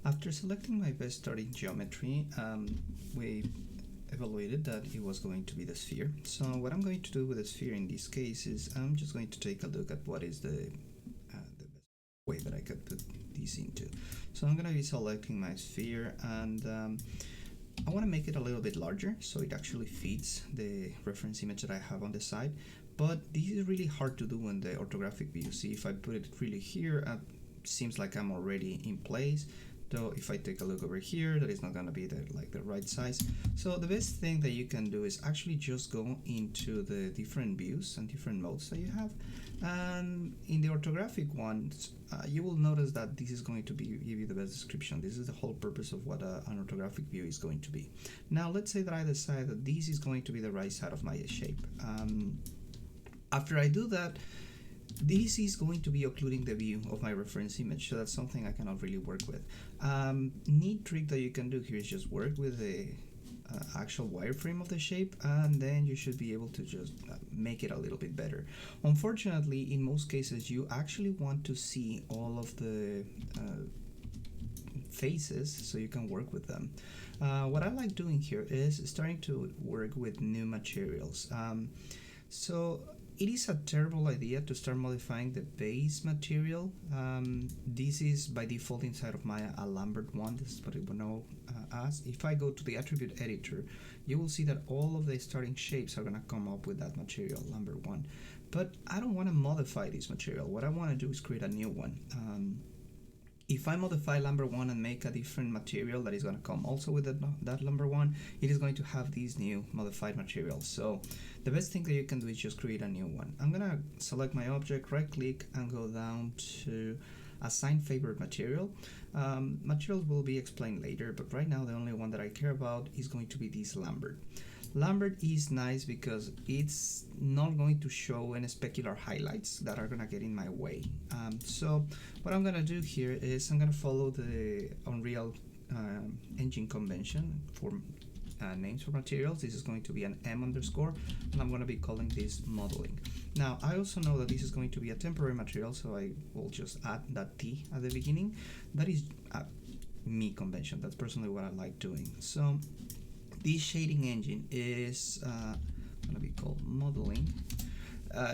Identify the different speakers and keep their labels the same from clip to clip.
Speaker 1: After selecting my best starting geometry, we evaluated that it was going to be the sphere. So what I'm going to do with the sphere in this case is I'm just going to take a look at what is the best way that I could put these into. So I'm going to be selecting my sphere, and I want to make it a little bit larger so it actually fits the reference image that I have on the side. But this is really hard to do in the orthographic view. See, if I put it really here, it seems like I'm already in place. Though if I take a look over here, that is not going to be the right size. So the best thing that you can do is actually just go into the different views and different modes that you have. And in the orthographic ones, you will notice that this is going to give you the best description. This is the whole purpose of what an orthographic view is going to be. Now let's say that I decide that this is going to be the right side of my shape. After I do that, this is going to be occluding the view of my reference image, so that's something I cannot really work with. Neat trick that you can do here is just work with the actual wireframe of the shape, and then you should be able to just make it a little bit better. Unfortunately, in most cases, you actually want to see all of the faces so you can work with them. What I like doing here is starting to work with new materials. So it is a terrible idea to start modifying the base material. This is by default inside of Maya a Lambert one. This is what it will know as. If I go to the attribute editor, you will see that all of the starting shapes are going to come up with that material, Lambert one. But I don't want to modify this material. What I want to do is create a new one. If I modify Lambert 1 and make a different material that is going to come also with that Lambert 1, it is going to have these new modified materials. So the best thing that you can do is just create a new one. I'm going to select my object, right click, and go down to assign favorite material. Materials will be explained later, but right now the only one that I care about is going to be this Lambert. Lambert is nice because it's not going to show any specular highlights that are going to get in my way. So what I'm going to do here is I'm going to follow the Unreal Engine convention for names for materials. This is going to be an M underscore, and I'm going to be calling this modeling. Now I also know that this is going to be a temporary material, so I will just add that T at the beginning. That is me convention. That's personally what I like doing. So this shading engine is going to be called modeling.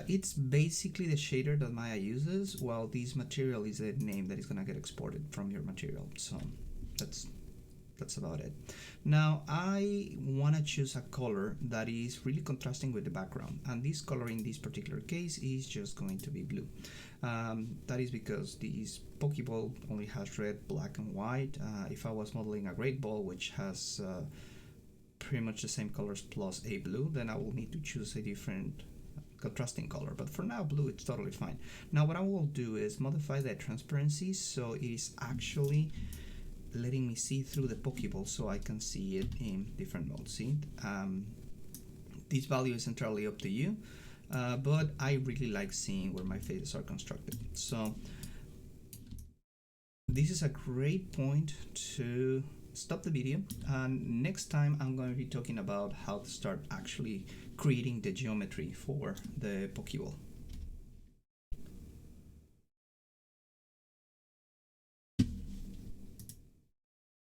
Speaker 1: It's basically the shader that Maya uses, while this material is the name that is going to get exported from your material. So that's about it. Now I want to choose a color that is really contrasting with the background, and this color in this particular case is just going to be blue. That is because this Pokeball only has red, black, and white. If I was modeling a great ball which has pretty much the same colors plus a blue, then I will need to choose a different contrasting color, but for now blue it's totally fine. Now what I will do is modify the transparency so it is actually letting me see through the Pokeball so I can see it in different modes. See, this value is entirely up to you, but I really like seeing where my faces are constructed. So this is a great point to stop the video, and next time I'm going to be talking about how to start actually creating the geometry for the Pokeball.